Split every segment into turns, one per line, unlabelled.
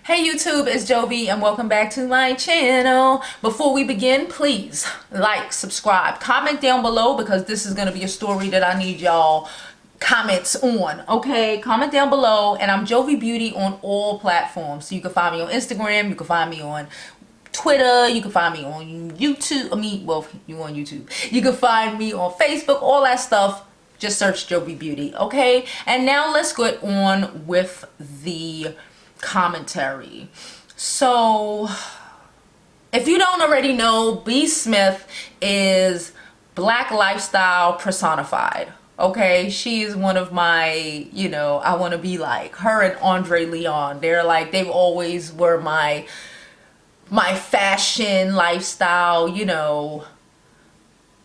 Hey YouTube, it's Jovi and welcome back to my channel. Before we begin, please like, subscribe, comment down below because this is going to be a story that I need y'all comments on. Okay, comment down below, and I'm Jovi Beauty on all platforms. So you can find me on Instagram, you can find me on Twitter, you can find me on YouTube. Well, you on YouTube. You can find me on Facebook, all that stuff. Just search Jovi Beauty, okay? And now let's get on with the commentary. So if you don't already know, b.smith is black lifestyle personified. Okay, she's one of my, I want to be like her and Andre Leon. They've always were my fashion lifestyle,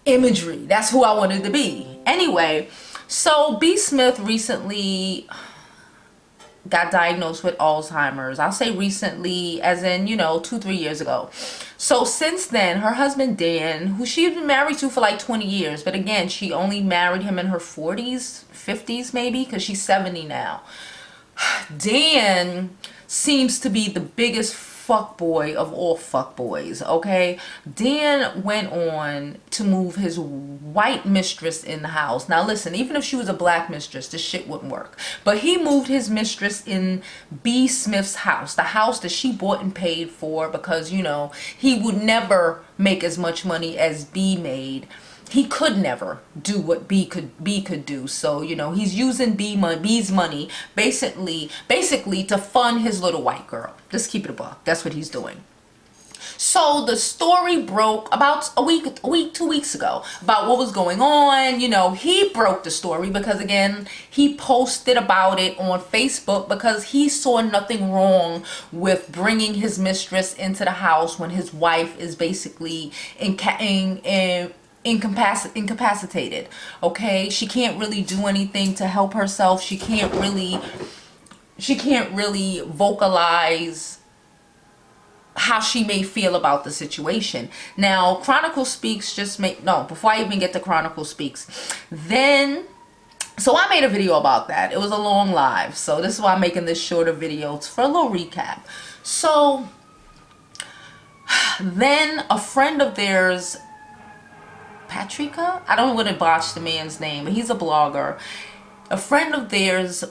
imagery. That's who I wanted to be. Anyway, so b.smith recently got diagnosed with Alzheimer's. I'll say recently as in, 2-3 years ago. So since then, her husband Dan, who she'd been married to for like 20 years, but again, she only married him in her 40s, 50s maybe, because she's 70 now. Dan seems to be the biggest fuckboy of all fuckboys, okay? Dan went on to move his white mistress in the house. Now listen, even if she was a black mistress, this shit wouldn't work. But he moved his mistress in b.smith's house, the house that she bought and paid for, because, he would never make as much money as B made. He could never do what B could do. So, he's using B's money basically to fund his little white girl. Just keep it a buck. That's what he's doing. So the story broke about a week, 2 weeks ago about what was going on. He broke the story because, again, he posted about it on Facebook because he saw nothing wrong with bringing his mistress into the house when his wife is basically incapacitated. Okay, she can't really do anything to help herself. She can't really vocalize how she may feel about the situation. Now Chronicle Speaks before I even get to Chronicle Speaks, so I made a video about that. It was a long live, so this is why I'm making this shorter video for a little recap. So then a friend of theirs, Patrica, I don't want to botch the man's name, but he's a blogger. A friend of theirs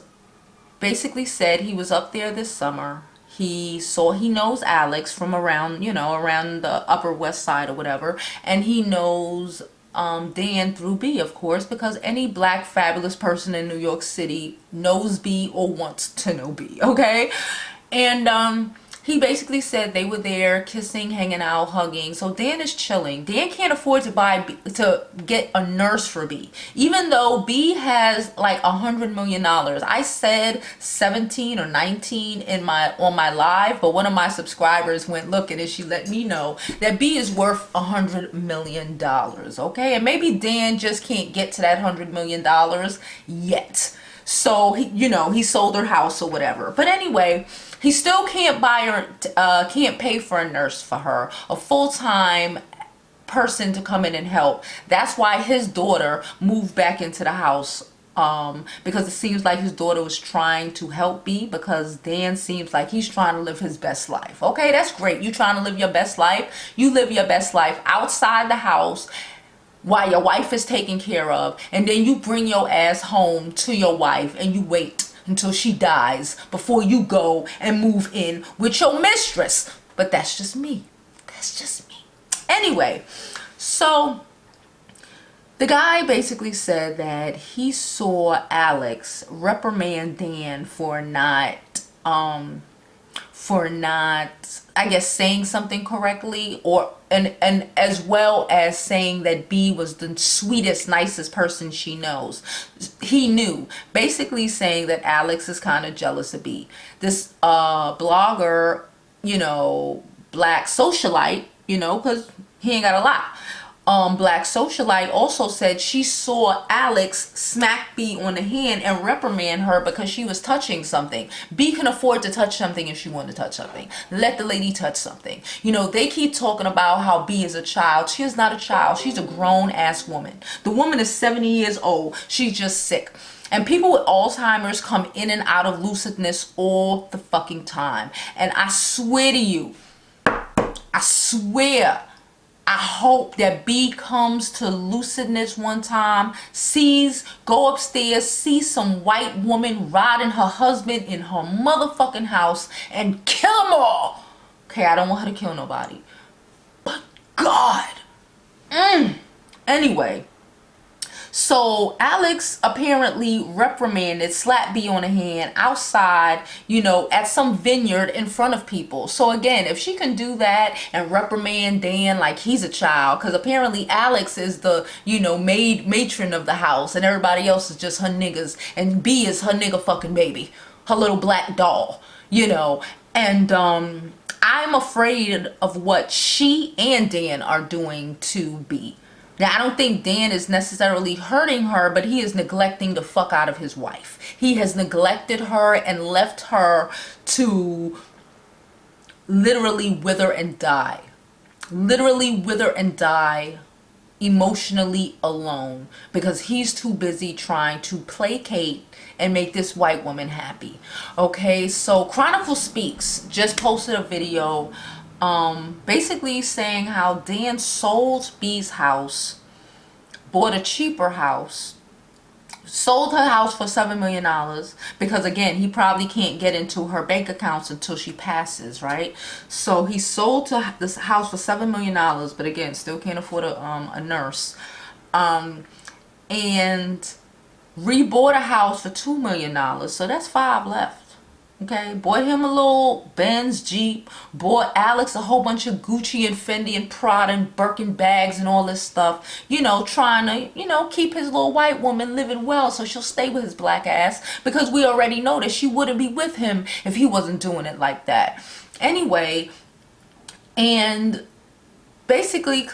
basically said he was up there this summer. He knows Alex from around, around the Upper West Side or whatever, and he knows Dan through B, of course, because any black fabulous person in New York City knows B or wants to know B, okay? And he basically said they were there kissing, hanging out, hugging. So Dan is chilling. Dan can't afford to get a nurse for B, even though B has like $100 million. I said 17 or 19 on my live, but one of my subscribers went looking and she let me know that B is worth $100 million. Okay, and maybe Dan just can't get to that $100 million yet. So he sold her house or whatever. But anyway, he still can't buy her, can't pay for a nurse for her, a full-time person to come in and help. That's why his daughter moved back into the house, because it seems like his daughter was trying to help B, because Dan seems like he's trying to live his best life. Okay, that's great. You trying to live your best life? You live your best life outside the house while your wife is taken care of, and then you bring your ass home to your wife and you wait until she dies before you go and move in with your mistress. But that's just me. That's just me. Anyway, so the guy basically said that he saw Alex reprimand Dan for not I guess saying something correctly, and as well as saying that B was the sweetest, nicest person she knows. He knew, basically saying that Alex is kind of jealous of B. This blogger, black socialite, because he ain't got a lot. Black socialite also said she saw Alex smack B on the hand and reprimand her because she was touching something. B can afford to touch something if she wanted to touch something. Let the lady touch something. They keep talking about how B is a child. She is not a child. She's a grown ass woman. The woman is 70 years old. She's just sick. And people with Alzheimer's come in and out of lucidness all the fucking time. And I swear to you, I swear, I hope that B comes to lucidness one time, go upstairs, sees some white woman riding her husband in her motherfucking house and kill them all. Okay, I don't want her to kill nobody. But God. Anyway. So Alex apparently reprimanded, slapped B on the hand outside, you know, at some vineyard in front of people. So again, if she can do that and reprimand Dan like he's a child, because apparently Alex is the, you know, matron of the house and everybody else is just her niggas, and B is her nigga fucking baby, her little black doll, you know. And I'm afraid of what she and Dan are doing to B. Now, I don't think Dan is necessarily hurting her, but he is neglecting the fuck out of his wife. He has neglected her and left her to literally wither and die. Literally wither and die emotionally alone because he's too busy trying to placate and make this white woman happy. Okay, so Chronicle Speaks just posted a video basically saying how Dan sold B's house, bought a cheaper house, sold her house for $7 million because again, he probably can't get into her bank accounts until she passes, right? So he sold this house for $7 million, but again, still can't afford a nurse, and rebought a house for $2 million, so that's 5 left. Okay, bought him a little Benz Jeep, bought Alex a whole bunch of Gucci and Fendi and Prada and Birkin bags and all this stuff, you know, trying to, you know, keep his little white woman living well so she'll stay with his black ass, because we already know that she wouldn't be with him if he wasn't doing it like that. Anyway, and basically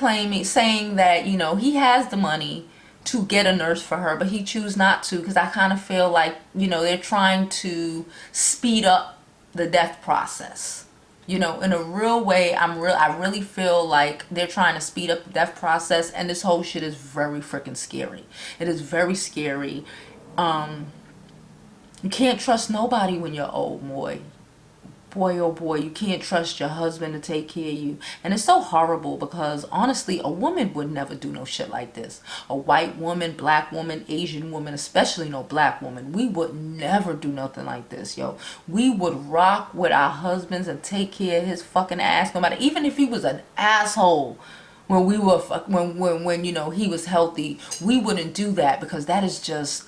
saying that, you know, he has the money to get a nurse for her, but he choose not to, because I kind of feel like, you know, they're trying to speed up the death process, you know, in a real way. I really feel like they're trying to speed up the death process, and this whole shit is very freaking scary. It is very scary. You can't trust nobody when you're old, boy. Boy, oh boy, you can't trust your husband to take care of you. And it's so horrible because honestly, a woman would never do no shit like this. A white woman, black woman, Asian woman, especially no black woman, we would never do nothing like this, yo. We would rock with our husbands and take care of his fucking ass, no matter, even if he was an asshole when we were, when you know, he was healthy. We wouldn't do that because that is just,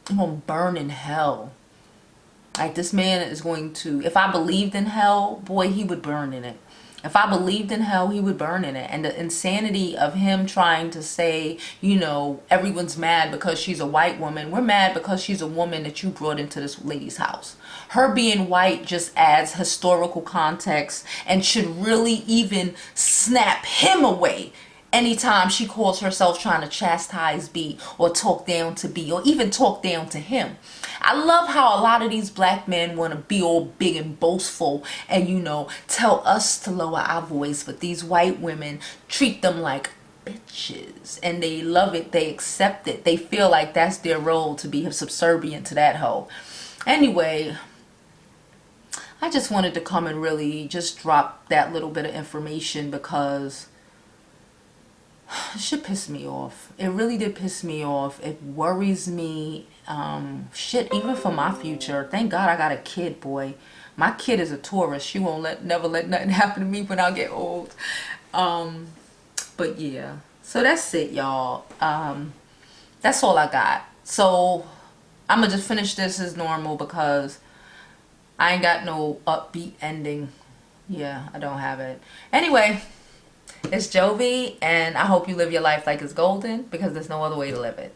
I'm gonna burn in hell. Like, this man is going to, if I believed in hell, boy, he would burn in it. If I believed in hell, he would burn in it. And the insanity of him trying to say, you know, everyone's mad because she's a white woman. We're mad because she's a woman that you brought into this lady's house. Her being white just adds historical context and should really even snap him away anytime she calls herself trying to chastise B or talk down to B or even talk down to him. I love how a lot of these black men want to be all big and boastful and, you know, tell us to lower our voice, but these white women treat them like bitches and they love it, they accept it, they feel like that's their role, to be subservient to that hoe. Anyway, I just wanted to come and really just drop that little bit of information because shit pissed me off. It really did piss me off. It worries me. Shit, even for my future. Thank God I got a kid, boy. My kid is a Taurus. She won't never let nothing happen to me when I get old. But yeah. So that's it, y'all. That's all I got. So I'm gonna just finish this as normal because I ain't got no upbeat ending. Yeah, I don't have it. Anyway, it's Jovi, and I hope you live your life like it's golden because there's no other way to live it.